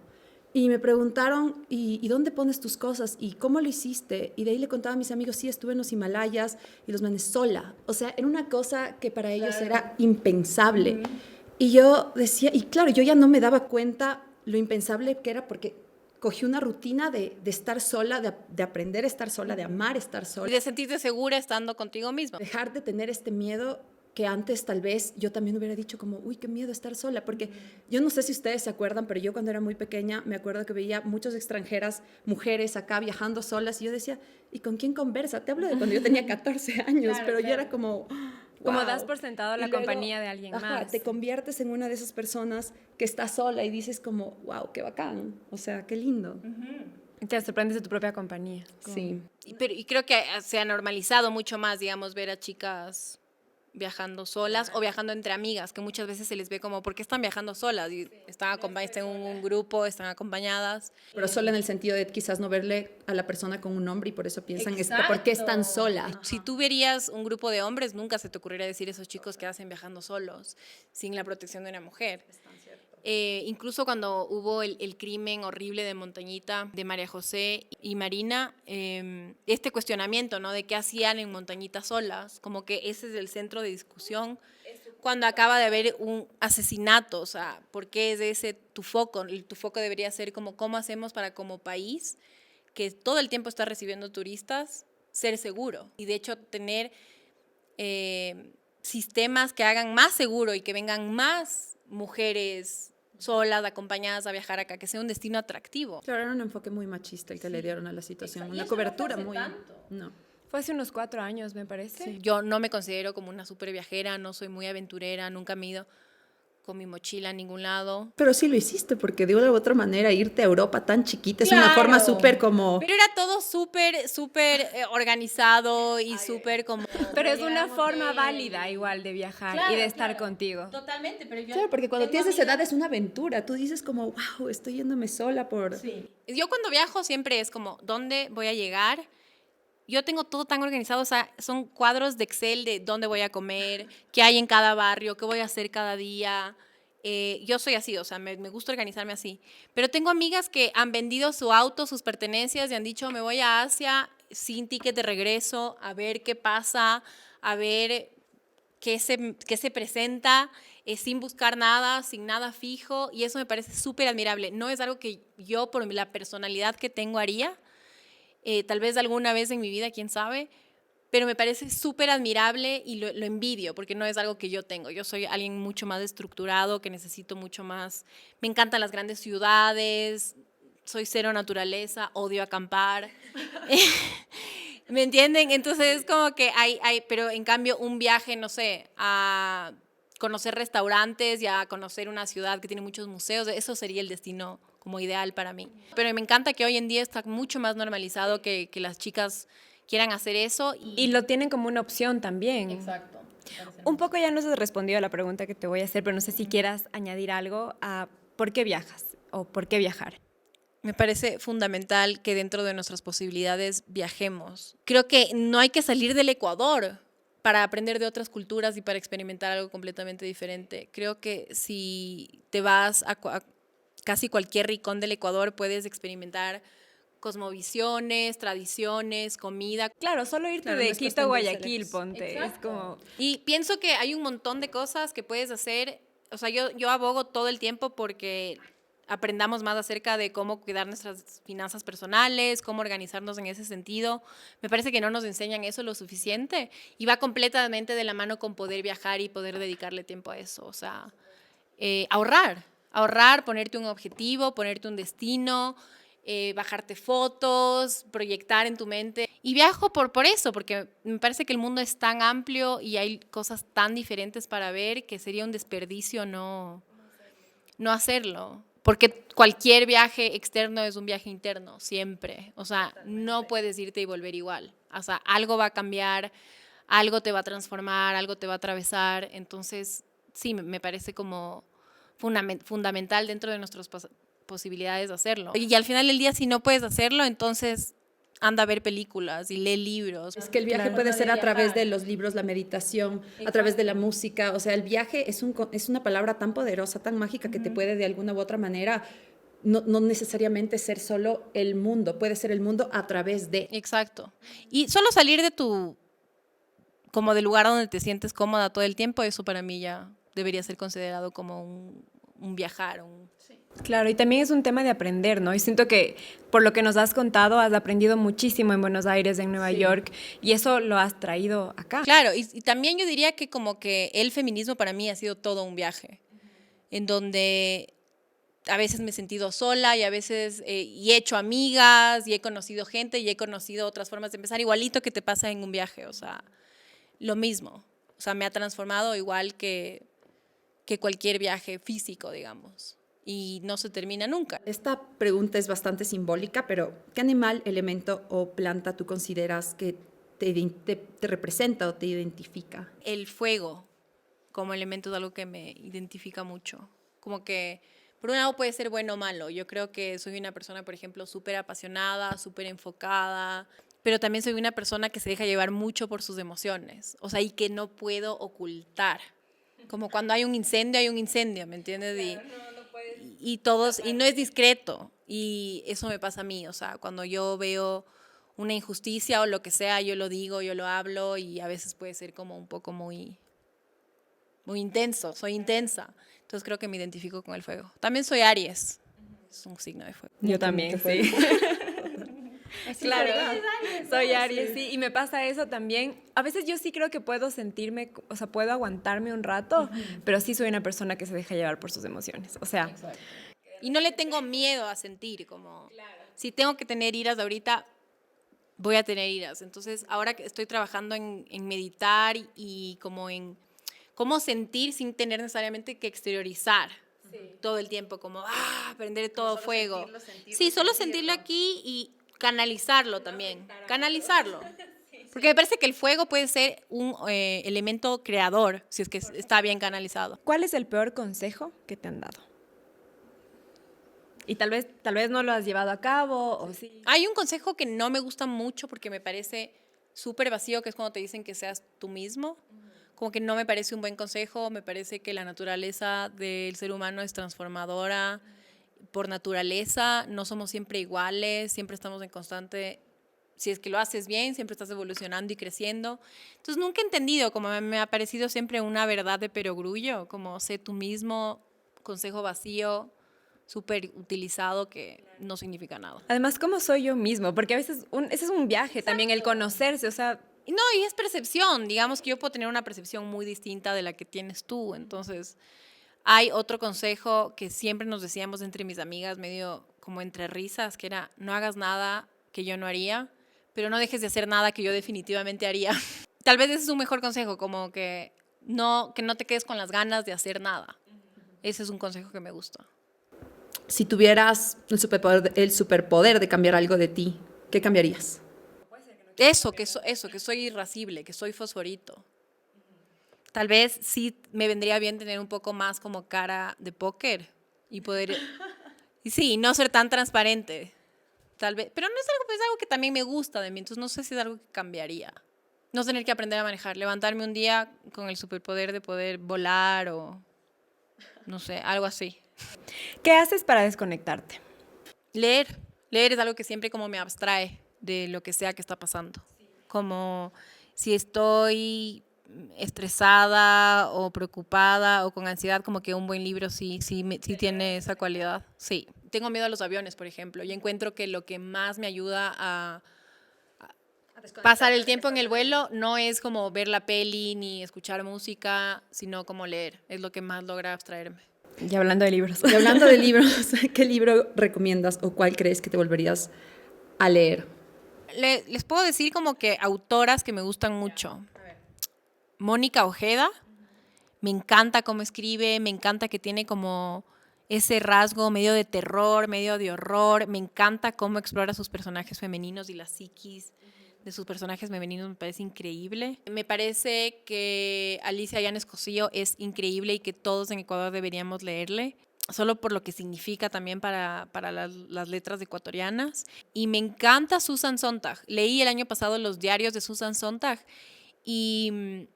Y me preguntaron, ¿y dónde pones tus cosas? ¿Y cómo lo hiciste? Y de ahí le contaba a mis amigos, sí, estuve en los Himalayas y los manes sola. O sea, era una cosa que para ellos era impensable. Y yo decía, y claro, yo ya no me daba cuenta lo impensable que era porque cogí una rutina de estar sola, de aprender a estar sola, de amar estar Y sola. de sentirte segura estando contigo misma. Dejar de tener este miedo que antes tal vez yo también hubiera dicho como, uy, qué miedo estar sola, porque yo no sé si ustedes se acuerdan, pero yo cuando era muy pequeña me acuerdo que veía muchas extranjeras, mujeres acá viajando solas y yo decía, ¿y con quién conversa? Te hablo de cuando yo tenía 14 años, Claro, pero yo claro. era como... Como wow. das por sentado la Y luego, compañía de alguien más. Te conviertes en una de esas personas que está sola y dices como, wow, qué bacán, o sea, qué lindo. Te sorprendes de tu propia compañía. Sí. Y creo que se ha normalizado mucho más, digamos, ver a chicas viajando solas o viajando entre amigas, que muchas veces se les ve como, ¿por qué están viajando solas? Y están en un grupo, están acompañadas. Pero solo en el sentido de quizás no verle a la persona con un nombre y por eso piensan, ¿por qué están Exacto. sola? Si tú verías un grupo de hombres, nunca se te ocurriría decir esos chicos que hacen viajando solos, sin la protección de una mujer. Incluso cuando hubo el crimen horrible de Montañita, de María José y Marina, este cuestionamiento, ¿no? De qué hacían en Montañita solas, como que ese es el centro de discusión cuando acaba de haber un asesinato. O sea, ¿por qué es ese tu foco? Tu foco debería ser como cómo hacemos para, como país que todo el tiempo está recibiendo turistas, ser seguro. Y de hecho tener sistemas que hagan más seguro y que vengan más mujeres solas, acompañadas a viajar acá, que sea un destino atractivo. Claro, era un enfoque muy machista el que le dieron a la situación, Exacto. Y una eso no cobertura fue hace muy... tanto. No. Fue hace unos 4 años, me parece. Yo no me considero como una súper viajera, no soy muy aventurera, nunca me he ido con mi mochila a ningún lado. Pero sí lo hiciste, porque de una u otra manera irte a Europa tan chiquita es una Claro. forma súper como... Pero era todo súper organizado y súper como... Pero es una Llegamos forma de- válida igual de viajar Claro, y de estar claro. contigo. Totalmente, pero yo Claro, porque cuando tengo tienes esa amigas- edad es una aventura. Tú dices como, wow, estoy yéndome sola por... Sí. Yo cuando viajo siempre es como, ¿dónde voy a llegar? Yo tengo todo tan organizado, o sea, son cuadros de Excel de dónde voy a comer, qué hay en cada barrio, qué voy a hacer cada día. Yo soy así, o sea, me gusta organizarme así. Pero tengo amigas que han vendido su auto, sus pertenencias y han dicho, me voy a Asia sin ticket de regreso, a ver qué pasa, a ver qué se presenta, sin buscar nada, sin nada fijo. Y eso me parece súper admirable. No es algo que yo, por la personalidad que tengo, haría. Tal vez alguna vez en mi vida, quién sabe, pero me parece súper admirable y lo envidio porque no es algo que yo tengo. Yo soy alguien mucho más estructurado, que necesito mucho más. Me encantan las grandes ciudades, soy cero naturaleza, odio acampar. ¿Me entienden? Entonces es como que pero en cambio un viaje, no sé, a conocer restaurantes y a conocer una ciudad que tiene muchos museos, eso sería el destino como ideal para mí. Pero me encanta que hoy en día está mucho más normalizado que las chicas quieran hacer eso. Y lo tienen como una opción también. Exacto. Un poco ya nos has respondido a la pregunta que te voy a hacer, pero no sé si quieras añadir algo a por qué viajas o por qué viajar. Me parece fundamental que dentro de nuestras posibilidades viajemos. Creo que no hay que salir del Ecuador para aprender de otras culturas y para experimentar algo completamente diferente. Creo que si te vas a casi cualquier rincón del Ecuador puedes experimentar cosmovisiones, tradiciones, comida. Claro, solo irte Claro, de no es Quito a cuestión de Guayaquil, selección. ponte. Exacto. Es como... Y pienso que hay un montón de cosas que puedes hacer. O sea, yo abogo todo el tiempo porque aprendamos más acerca de cómo cuidar nuestras finanzas personales, cómo organizarnos en ese sentido. Me parece que no nos enseñan eso lo suficiente y va completamente de la mano con poder viajar y poder dedicarle tiempo a eso. O sea, ahorrar, ponerte un objetivo, ponerte un destino, bajarte fotos, proyectar en tu mente. Y viajo por eso, porque me parece que el mundo es tan amplio y hay cosas tan diferentes para ver que sería un desperdicio no hacerlo. Porque cualquier viaje externo es un viaje interno, siempre. O sea, no puedes irte y volver igual. O sea, algo va a cambiar, algo te va a transformar, algo te va a atravesar. Entonces, sí, me parece como fundamental dentro de nuestras posibilidades de hacerlo. Y al final del día, si no puedes hacerlo, entonces anda a ver películas y lee libros. Es que el viaje puede ser a través de los libros, la meditación, a través de la música. O sea, el viaje es una palabra tan poderosa, tan mágica, que te puede de alguna u otra manera no necesariamente ser solo el mundo, puede ser el mundo a través de. Exacto. Y solo salir de como del lugar donde te sientes cómoda todo el tiempo, eso para mí ya debería ser considerado como un viajar, Claro, y también es un tema de aprender, ¿no? Y siento que por lo que nos has contado, has aprendido muchísimo en Buenos Aires, en Nueva York, y eso lo has traído acá. Claro, y también yo diría que como que el feminismo para mí ha sido todo un viaje, en donde a veces me he sentido sola y a veces y he hecho amigas y he conocido gente y he conocido otras formas de empezar, igualito que te pasa en un viaje, o sea, lo mismo. O sea, me ha transformado igual que cualquier viaje físico, digamos. Y no se termina nunca. Esta pregunta es bastante simbólica, pero ¿qué animal, elemento o planta tú consideras que te representa o te identifica? El fuego como elemento es algo que me identifica mucho. Como que, por un lado puede ser bueno o malo. Yo creo que soy una persona, por ejemplo, súper apasionada, súper enfocada, pero también soy una persona que se deja llevar mucho por sus emociones. O sea, y que no puedo ocultar. Como cuando hay un incendio, ¿me entiendes? Y no es discreto, y eso me pasa a mí, o sea, cuando yo veo una injusticia o lo que sea, yo lo digo, yo lo hablo, y a veces puede ser como un poco muy intenso, soy intensa, entonces creo que me identifico con el fuego. También soy Aries, es un signo de fuego. Yo también, sí. Claro, soy Aries, sí, y me pasa eso también. A veces yo sí creo que puedo sentirme, o sea, puedo aguantarme un rato, pero sí soy una persona que se deja llevar por sus emociones, o sea. Exacto. Y no le tengo miedo a sentir, como si tengo que tener iras ahorita, voy a tener iras. Entonces, ahora que estoy trabajando en meditar y como en cómo sentir sin tener necesariamente que exteriorizar todo el tiempo, como prender todo fuego. Sí, solo sentirlo aquí y canalizarlo también, canalizarlo. Porque me parece que el fuego puede ser un elemento creador, si es que está bien canalizado. ¿Cuál es el peor consejo que te han dado? Y tal vez no lo has llevado a cabo, o sí. Hay un consejo que no me gusta mucho porque me parece súper vacío, que es cuando te dicen que seas tú mismo. como que no me parece un buen consejo. Me parece que la naturaleza del ser humano es transformadora. Por naturaleza no somos siempre iguales, siempre estamos en constante, si es que lo haces bien, siempre estás evolucionando y creciendo. Entonces nunca he entendido, como me ha parecido siempre una verdad de perogrullo, como sé tú mismo, consejo vacío, súper utilizado que no significa nada. Además, ¿cómo soy yo mismo? Porque a veces ese es un viaje también, el conocerse, o sea... No, y es percepción, digamos que yo puedo tener una percepción muy distinta de la que tienes tú, entonces... Hay otro consejo que siempre nos decíamos entre mis amigas, medio como entre risas, que era, no hagas nada que yo no haría, pero no dejes de hacer nada que yo definitivamente haría. Tal vez ese es un mejor consejo, como que no te quedes con las ganas de hacer nada. Ese es un consejo que me gusta. Si tuvieras el superpoder de cambiar algo de ti, ¿qué cambiarías? Eso, que soy irascible, que soy fosforito. Tal vez sí me vendría bien tener un poco más como cara de póker y poder, y sí, no ser tan transparente, tal vez, pero no es algo que también me gusta de mí, entonces no sé si es algo que cambiaría. No tener que aprender a manejar, levantarme un día con el superpoder de poder volar o, no sé, algo así. ¿Qué haces para desconectarte? Leer es algo que siempre como me abstrae de lo que sea que está pasando. Como si estoy estresada o preocupada o con ansiedad, como que un buen libro sí tiene esa cualidad. Sí, tengo miedo a los aviones, por ejemplo, y encuentro que lo que más me ayuda a pasar el tiempo en el vuelo no es como ver la peli ni escuchar música, sino como leer, es lo que más logra abstraerme. Y hablando de libros. Y hablando de libros, ¿qué libro recomiendas o cuál crees que te volverías a leer? Les puedo decir como que autoras que me gustan mucho. Mónica Ojeda, me encanta cómo escribe, me encanta que tiene como ese rasgo medio de terror, medio de horror, me encanta cómo explora sus personajes femeninos y la psiquis de sus personajes femeninos, me parece increíble. Me parece que Alicia Yáñez Cosío es increíble y que todos en Ecuador deberíamos leerle, solo por lo que significa también para las letras ecuatorianas. Y me encanta Susan Sontag. Leí el año pasado los diarios de Susan Sontag y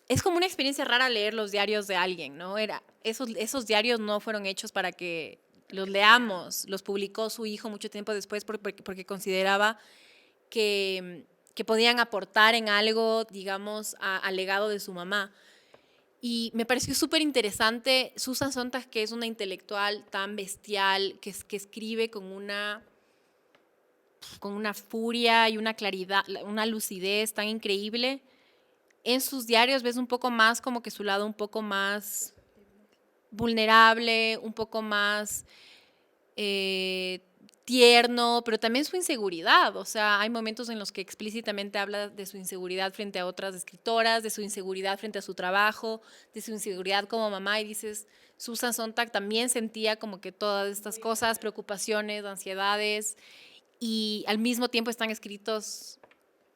es como una experiencia rara leer los diarios de alguien, ¿no? Esos diarios no fueron hechos para que los leamos, los publicó su hijo mucho tiempo después porque consideraba que podían aportar en algo, digamos, al legado de su mamá. Y me pareció súper interesante Susan Sontag, que es una intelectual tan bestial, que escribe con una furia y una claridad, una lucidez tan increíble. En sus diarios ves un poco más como que su lado un poco más vulnerable, un poco más tierno, pero también su inseguridad. O sea, hay momentos en los que explícitamente habla de su inseguridad frente a otras escritoras, de su inseguridad frente a su trabajo, de su inseguridad como mamá, y dices, Susan Sontag también sentía como que todas estas cosas, preocupaciones, ansiedades, y al mismo tiempo están escritos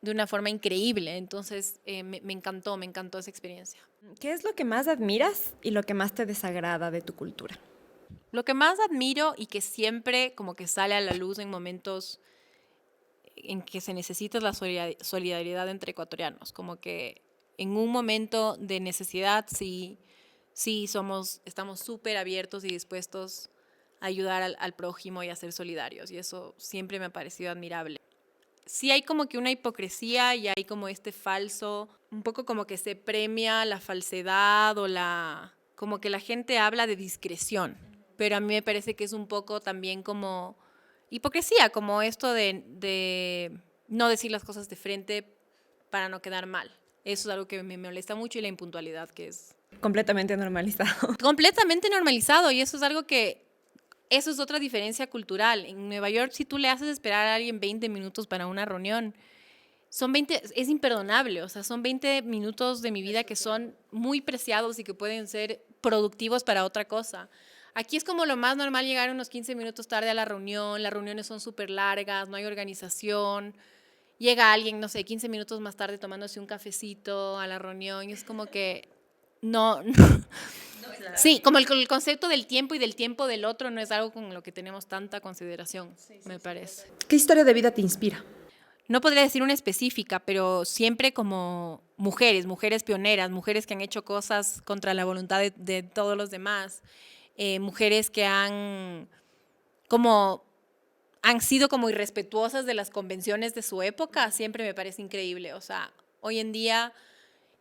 de una forma increíble. Entonces me encantó esa experiencia. ¿Qué es lo que más admiras y lo que más te desagrada de tu cultura? Lo que más admiro y que siempre como que sale a la luz en momentos en que se necesita la solidaridad entre ecuatorianos, como que en un momento de necesidad sí estamos súper abiertos y dispuestos a ayudar al prójimo y a ser solidarios, y eso siempre me ha parecido admirable. Sí hay como que una hipocresía y hay como este falso, un poco como que se premia la falsedad o como que la gente habla de discreción, pero a mí me parece que es un poco también como hipocresía, como esto de no decir las cosas de frente para no quedar mal. Eso es algo que me molesta mucho, y la impuntualidad, que es Completamente normalizado. completamente normalizado, y eso es algo que eso es otra diferencia cultural. En Nueva York, si tú le haces esperar a alguien 20 minutos para una reunión, es imperdonable. O sea, son 20 minutos de mi vida que son muy preciados y que pueden ser productivos para otra cosa. Aquí es como lo más normal llegar unos 15 minutos tarde a la reunión. Las reuniones son súper largas, no hay organización. Llega alguien, no sé, 15 minutos más tarde tomándose un cafecito a la reunión, y es como que no. Sí, como el concepto del tiempo y del tiempo del otro no es algo con lo que tenemos tanta consideración, me parece. ¿Qué historia de vida te inspira? no podría decir una específica, pero siempre como mujeres pioneras, mujeres que han hecho cosas contra la voluntad de todos los demás, mujeres que han sido como irrespetuosas de las convenciones de su época, siempre me parece increíble. O sea, hoy en día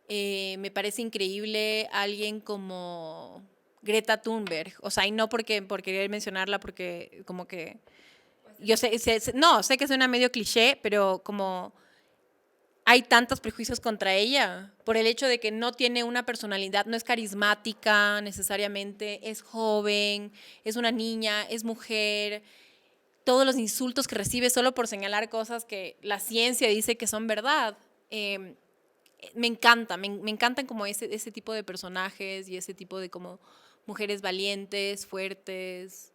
me parece increíble alguien como Greta Thunberg. O sea, y no por querer mencionarla, porque como que yo sé que suena medio cliché, pero como hay tantos prejuicios contra ella por el hecho de que no tiene una personalidad, no es carismática necesariamente, es joven, es una niña, es mujer. Todos los insultos que recibe solo por señalar cosas que la ciencia dice que son verdad. Me encantan como ese tipo de personajes y ese tipo de como mujeres valientes, fuertes,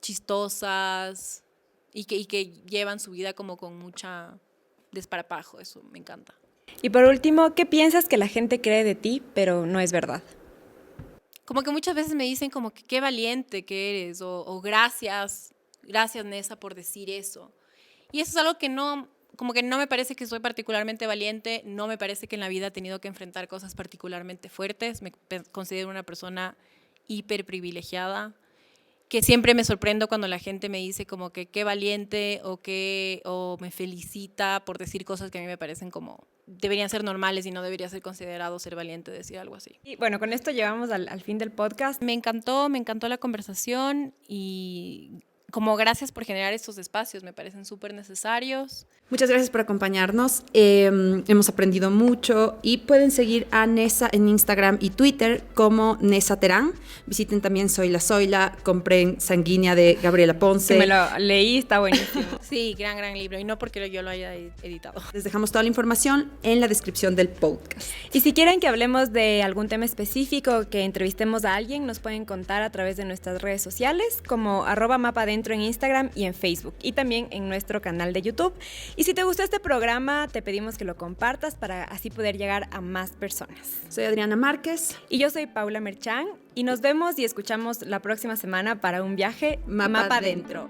chistosas y que llevan su vida como con mucha desparpajo. Eso me encanta. Y por último, ¿qué piensas que la gente cree de ti, pero no es verdad? Como que muchas veces me dicen como que qué valiente que eres o gracias Nessa por decir eso. Y eso es algo que no me parece que soy particularmente valiente, no me parece que en la vida he tenido que enfrentar cosas particularmente fuertes, me considero una persona hiper privilegiada, que siempre me sorprendo cuando la gente me dice como que qué valiente o me felicita por decir cosas que a mí me parecen como deberían ser normales y no debería ser considerado ser valiente decir algo así. Y bueno, con esto llegamos al fin del podcast. Me encantó la conversación y como gracias por generar estos espacios, me parecen súper necesarios. Muchas gracias por acompañarnos. Hemos aprendido mucho y pueden seguir a Nessa en Instagram y Twitter como Nessa Terán. Visiten también Soy la Zoila, compren Sanguínea de Gabriela Ponce. Que me lo leí, está buenísimo. Sí, gran libro y no porque yo lo haya editado. Les dejamos toda la información en la descripción del podcast. Y si quieren que hablemos de algún tema específico, que entrevistemos a alguien, nos pueden contar a través de nuestras redes sociales como @mapadentro en Instagram y en Facebook y también en nuestro canal de YouTube. Y si te gustó este programa, te pedimos que lo compartas para así poder llegar a más personas. Soy Adriana Márquez. Y yo soy Paula Merchán y nos vemos y escuchamos la próxima semana para un viaje Mapa Adentro.